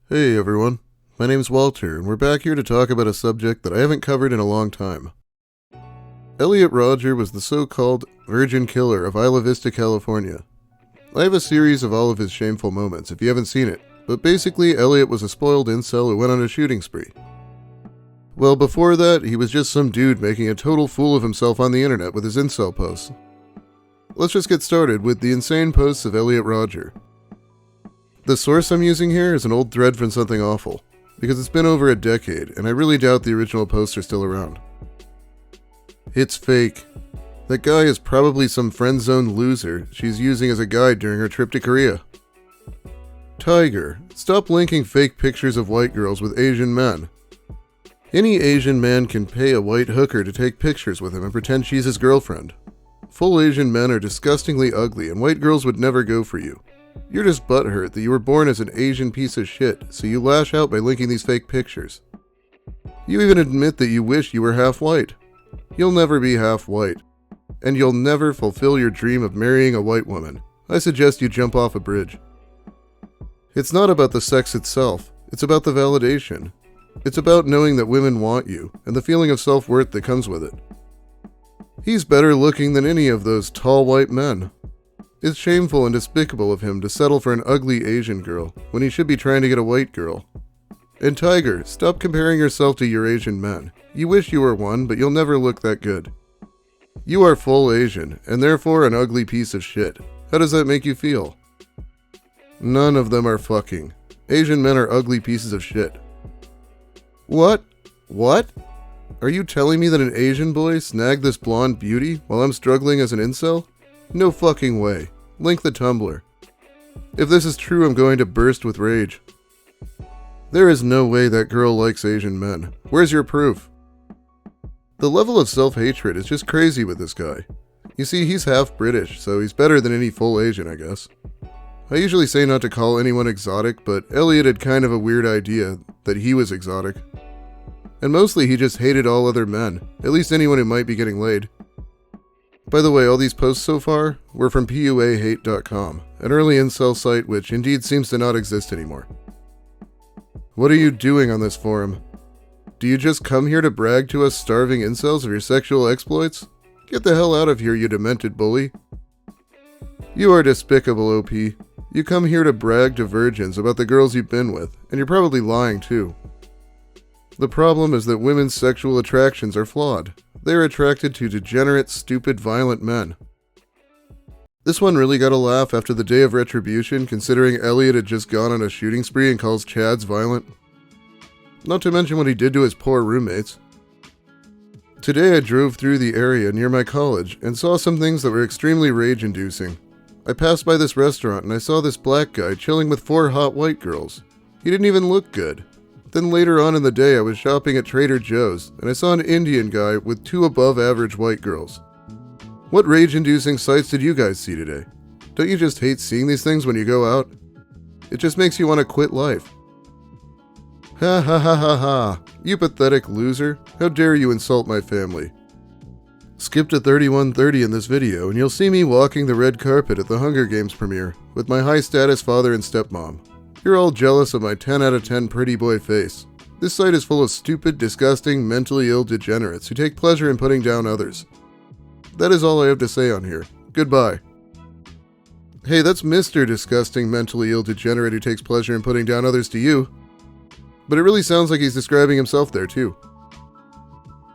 Hey everyone, my name's Walter, and we're back here to talk about a subject that I haven't covered in a long time. Elliot Rodger was the so-called virgin killer of Isla Vista, California. I have a series of all of his shameful moments if you haven't seen it, but basically Elliot was a spoiled incel who went on a shooting spree. Well, before that, he was just some dude making a total fool of himself on the internet with his incel posts. Let's just get started with the insane posts of Elliot Rodger. The source I'm using here is an old thread from Something Awful, because it's been over a decade, and I really doubt the original posts are still around. It's fake. That guy is probably some friend-zoned loser she's using as a guide during her trip to Korea. Tiger, stop linking fake pictures of white girls with Asian men. Any Asian man can pay a white hooker to take pictures with him and pretend she's his girlfriend. Full Asian men are disgustingly ugly, and white girls would never go for you. You're just butthurt that you were born as an Asian piece of shit, so you lash out by linking these fake pictures. You even admit that you wish you were half white. You'll never be half white, and you'll never fulfill your dream of marrying a white woman. I suggest you jump off a bridge. It's not about the sex itself, it's about the validation. It's about knowing that women want you, and the feeling of self-worth that comes with it. He's better looking than any of those tall white men. It's shameful and despicable of him to settle for an ugly Asian girl when he should be trying to get a white girl. And Tiger, stop comparing yourself to your Asian men. You wish you were one, but you'll never look that good. You are full Asian, and therefore an ugly piece of shit. How does that make you feel? None of them are fucking. Asian men are ugly pieces of shit. What? What? Are you telling me that an Asian boy snagged this blonde beauty while I'm struggling as an incel? No fucking way. Link the Tumblr. If this is true, I'm going to burst with rage. There is no way that girl likes Asian men. Where's your proof? The level of self-hatred is just crazy with this guy. You see, he's half British, so he's better than any full Asian, I guess. I usually say not to call anyone exotic, but Elliot had kind of a weird idea that he was exotic. And mostly he just hated all other men, at least anyone who might be getting laid. By the way, all these posts so far were from puahate.com, an early incel site which indeed seems to not exist anymore. What are you doing on this forum? Do you just come here to brag to us starving incels of your sexual exploits? Get the hell out of here, you demented bully. You are despicable, OP. You come here to brag to virgins about the girls you've been with, and you're probably lying too. The problem is that women's sexual attractions are flawed. They're attracted to degenerate, stupid, violent men. This one really got a laugh after the day of retribution, considering Elliot had just gone on a shooting spree and calls Chads violent. Not to mention what he did to his poor roommates. Today I drove through the area near my college and saw some things that were extremely rage-inducing. I passed by this restaurant and I saw this black guy chilling with 4 hot white girls. He didn't even look good. Then later on in the day I was shopping at Trader Joe's and I saw an Indian guy with 2 above-average white girls. What rage-inducing sights did you guys see today? Don't you just hate seeing these things when you go out? It just makes you want to quit life. Ha ha ha ha ha, you pathetic loser. How dare you insult my family. Skip to 31:30 in this video and you'll see me walking the red carpet at the Hunger Games premiere with my high-status father and stepmom. You're all jealous of my 10 out of 10 pretty boy face. This site is full of stupid, disgusting, mentally ill degenerates who take pleasure in putting down others. That is all I have to say on here. Goodbye. Hey, that's Mr. Disgusting, mentally ill degenerate who takes pleasure in putting down others to you. But it really sounds like he's describing himself there too.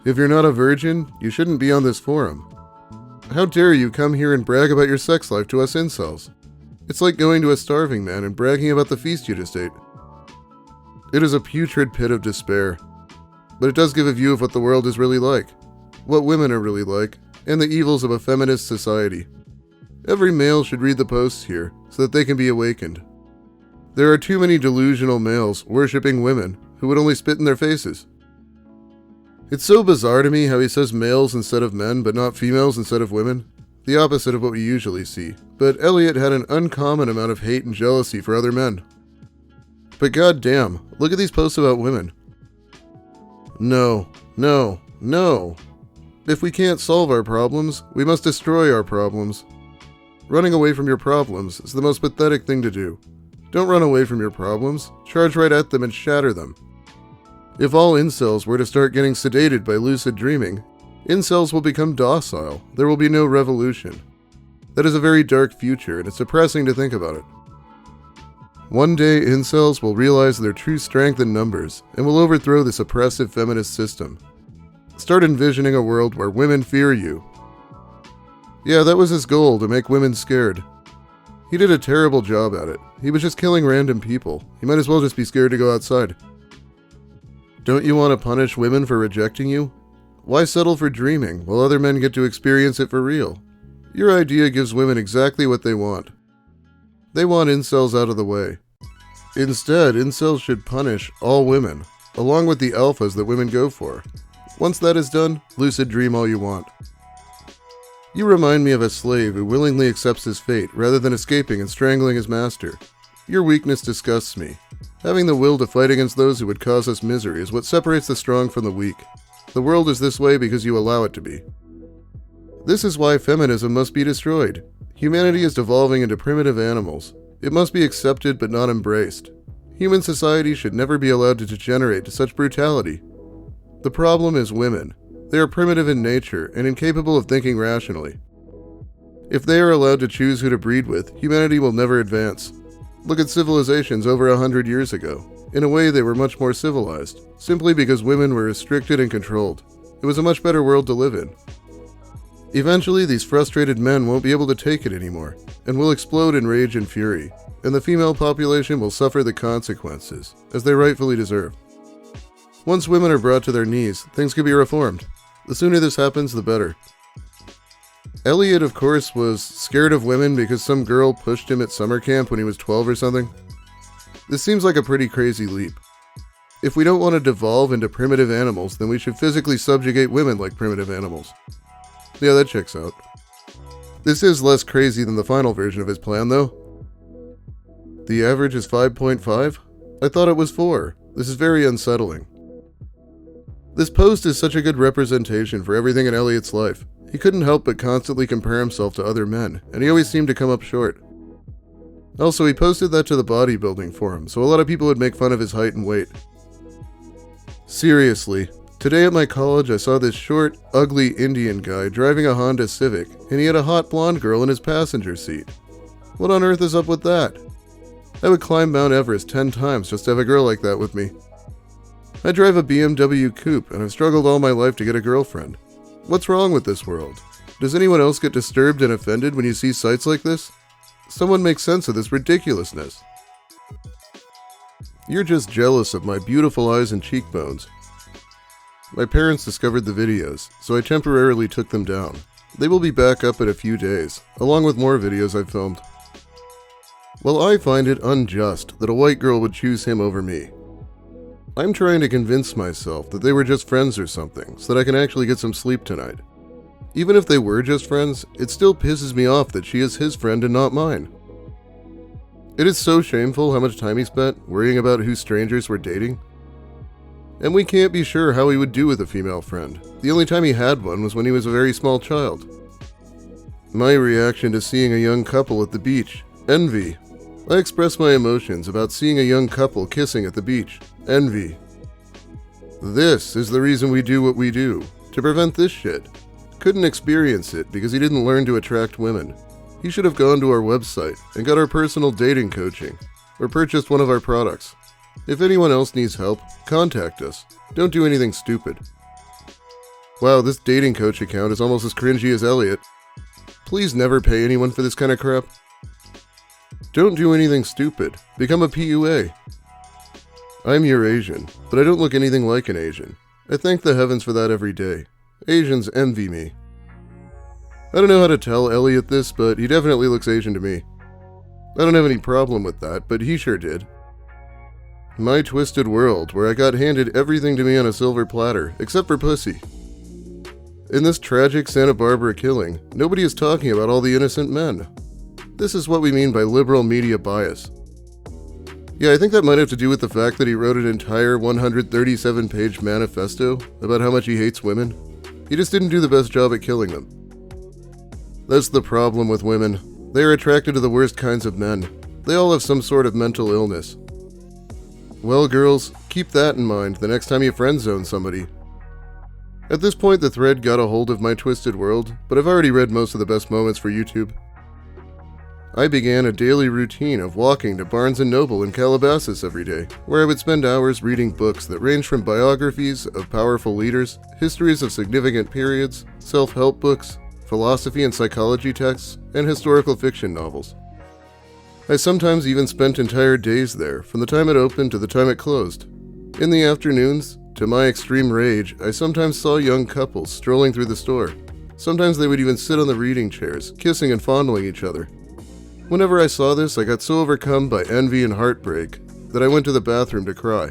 If you're not a virgin, you shouldn't be on this forum. How dare you come here and brag about your sex life to us incels? It's like going to a starving man and bragging about the feast you just ate. It is a putrid pit of despair. But it does give a view of what the world is really like, what women are really like, and the evils of a feminist society. Every male should read the posts here, so that they can be awakened. There are too many delusional males worshipping women who would only spit in their faces. It's so bizarre to me how he says males instead of men, but not females instead of women. The opposite of what we usually see. But Elliot had an uncommon amount of hate and jealousy for other men. But goddamn, look at these posts about women. No, no, no. If we can't solve our problems, we must destroy our problems. Running away from your problems is the most pathetic thing to do. Don't run away from your problems. Charge right at them and shatter them. If all incels were to start getting sedated by lucid dreaming, incels will become docile. There will be no revolution. That is a very dark future, and it's depressing to think about it. One day, incels will realize their true strength in numbers, and will overthrow this oppressive feminist system. Start envisioning a world where women fear you. Yeah, that was his goal, to make women scared. He did a terrible job at it. He was just killing random people. He might as well just be scared to go outside. Don't you want to punish women for rejecting you? Why settle for dreaming, while other men get to experience it for real? Your idea gives women exactly what they want. They want incels out of the way. Instead, incels should punish all women, along with the alphas that women go for. Once that is done, lucid dream all you want. You remind me of a slave who willingly accepts his fate rather than escaping and strangling his master. Your weakness disgusts me. Having the will to fight against those who would cause us misery is what separates the strong from the weak. The world is this way because you allow it to be. This is why feminism must be destroyed. Humanity is devolving into primitive animals. It must be accepted but not embraced. Human society should never be allowed to degenerate to such brutality. The problem is women. They are primitive in nature and incapable of thinking rationally. If they are allowed to choose who to breed with, humanity will never advance. Look at civilizations over 100 years ago. In a way, they were much more civilized, simply because women were restricted and controlled. It was a much better world to live in. Eventually, these frustrated men won't be able to take it anymore, and will explode in rage and fury, and the female population will suffer the consequences, as they rightfully deserve. Once women are brought to their knees, things can be reformed. The sooner this happens, the better. Elliot, of course, was scared of women because some girl pushed him at summer camp when he was 12 or something. This seems like a pretty crazy leap. If we don't want to devolve into primitive animals, then we should physically subjugate women like primitive animals. Yeah, that checks out. This is less crazy than the final version of his plan, though. The average is 5.5? I thought it was 4. This is very unsettling. This post is such a good representation for everything in Elliot's life. He couldn't help but constantly compare himself to other men, and he always seemed to come up short. Also, he posted that to the bodybuilding forum, so a lot of people would make fun of his height and weight. Seriously, today at my college I saw this short, ugly Indian guy driving a Honda Civic, and he had a hot blonde girl in his passenger seat. What on earth is up with that? I would climb Mount Everest 10 times just to have a girl like that with me. I drive a BMW coupe, and I've struggled all my life to get a girlfriend. What's wrong with this world? Does anyone else get disturbed and offended when you see sights like this? Someone make sense of this ridiculousness. You're just jealous of my beautiful eyes and cheekbones. My parents discovered the videos, so I temporarily took them down. They will be back up in a few days, along with more videos I've filmed. Well, I find it unjust that a white girl would choose him over me. I'm trying to convince myself that they were just friends or something, so that I can actually get some sleep tonight. Even if they were just friends, it still pisses me off that she is his friend and not mine. It is so shameful how much time he spent worrying about who strangers were dating. And we can't be sure how he would do with a female friend. The only time he had one was when he was a very small child. My reaction to seeing a young couple at the beach: envy. I express my emotions about seeing a young couple kissing at the beach: envy. This is the reason we do what we do, to prevent this shit. Couldn't experience it because he didn't learn to attract women. He should have gone to our website and got our personal dating coaching, or purchased one of our products. If anyone else needs help, contact us. Don't do anything stupid. Wow, this dating coach account is almost as cringy as Elliot. Please never pay anyone for this kind of crap. Don't do anything stupid. Become a PUA. I'm Eurasian, but I don't look anything like an Asian. I thank the heavens for that every day. Asians envy me. I don't know how to tell Elliot this, but he definitely looks Asian to me. I don't have any problem with that, but he sure did. My twisted world, where I got handed everything to me on a silver platter, except for pussy. In this tragic Santa Barbara killing, nobody is talking about all the innocent men. This is what we mean by liberal media bias. Yeah, I think that might have to do with the fact that he wrote an entire 137-page manifesto about how much he hates women. He just didn't do the best job at killing them. That's the problem with women. They are attracted to the worst kinds of men. They all have some sort of mental illness. Well, girls, keep that in mind the next time you friend-zone somebody. At this point, the thread got a hold of my twisted world, but I've already read most of the best moments for YouTube. I began a daily routine of walking to Barnes & Noble in Calabasas every day, where I would spend hours reading books that range from biographies of powerful leaders, histories of significant periods, self-help books, philosophy and psychology texts, and historical fiction novels. I sometimes even spent entire days there, from the time it opened to the time it closed. In the afternoons, to my extreme rage, I sometimes saw young couples strolling through the store. Sometimes they would even sit on the reading chairs, kissing and fondling each other. Whenever I saw this, I got so overcome by envy and heartbreak that I went to the bathroom to cry.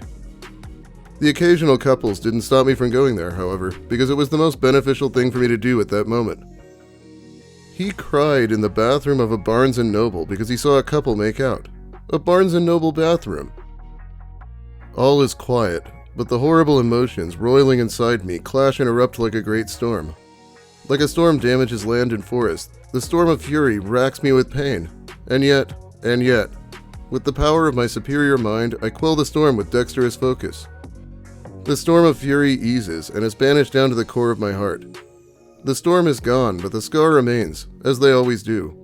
The occasional couples didn't stop me from going there, however, because it was the most beneficial thing for me to do at that moment. He cried in the bathroom of a Barnes & Noble because he saw a couple make out. A Barnes & Noble bathroom. All is quiet, but the horrible emotions roiling inside me clash and erupt like a great storm. Like a storm damages land and forest, the storm of fury racks me with pain. And yet, with the power of my superior mind, I quell the storm with dexterous focus. The storm of fury eases and is banished down to the core of my heart. The storm is gone, but the scar remains, as they always do.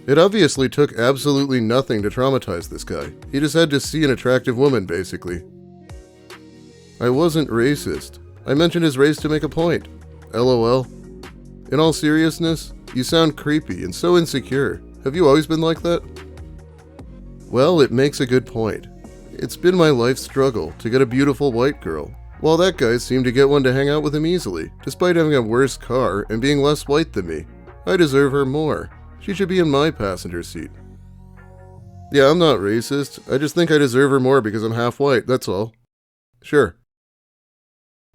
It obviously took absolutely nothing to traumatize this guy. He just had to see an attractive woman, basically. I wasn't racist. I mentioned his race to make a point. LOL. In all seriousness, you sound creepy and so insecure. Have you always been like that? Well, it makes a good point. It's been my life's struggle to get a beautiful white girl, while that guy seemed to get one to hang out with him easily, despite having a worse car and being less white than me. I deserve her more. She should be in my passenger seat. Yeah, I'm not racist. I just think I deserve her more because I'm half white, that's all. Sure.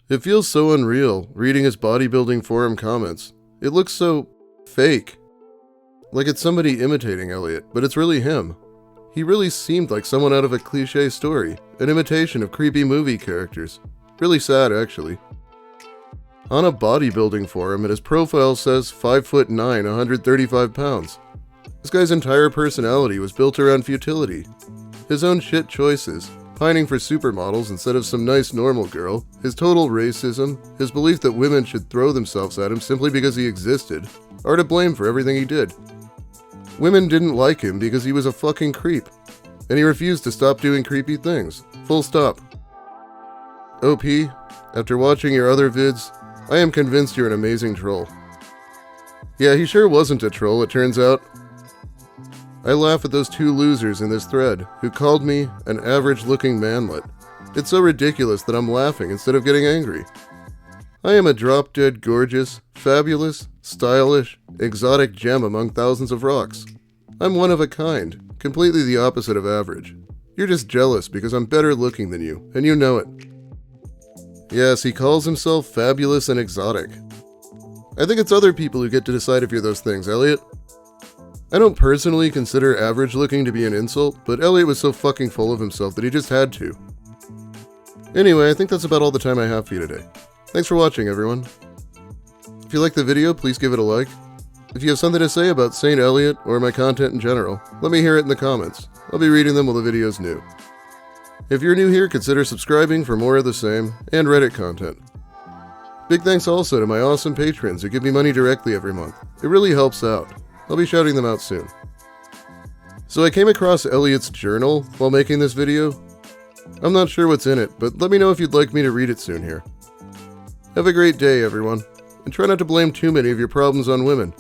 It feels so unreal, reading his bodybuilding forum comments. It looks so fake. Like it's somebody imitating Elliot, but it's really him. He really seemed like someone out of a cliché story, an imitation of creepy movie characters. Really sad, actually. On a bodybuilding forum, and his profile says 5'9", 135 pounds. This guy's entire personality was built around futility. His own shit choices, pining for supermodels instead of some nice normal girl, his total racism, his belief that women should throw themselves at him simply because he existed, are to blame for everything he did. Women didn't like him because he was a fucking creep, and he refused to stop doing creepy things. Full stop. OP, after watching your other vids, I am convinced you're an amazing troll. Yeah, he sure wasn't a troll, it turns out. I laugh at those two losers in this thread who called me an average-looking manlet. It's so ridiculous that I'm laughing instead of getting angry. I am a drop-dead gorgeous, fabulous, stylish, exotic gem among thousands of rocks. I'm one of a kind, completely the opposite of average. You're just jealous because I'm better looking than you, and you know it. Yes, he calls himself fabulous and exotic. I think it's other people who get to decide if you're those things, Elliot. I don't personally consider average looking to be an insult, but Elliot was so fucking full of himself that he just had to. Anyway, I think that's about all the time I have for you today. Thanks for watching, everyone. If you liked the video, please give it a like. If you have something to say about St. Elliot or my content in general, let me hear it in the comments. I'll be reading them while the video's new. If you're new here, consider subscribing for more of the same, and Reddit content. Big thanks also to my awesome patrons who give me money directly every month. It really helps out. I'll be shouting them out soon. So I came across Elliot's journal while making this video. I'm not sure what's in it, but let me know if you'd like me to read it soon here. Have a great day, everyone, and try not to blame too many of your problems on women.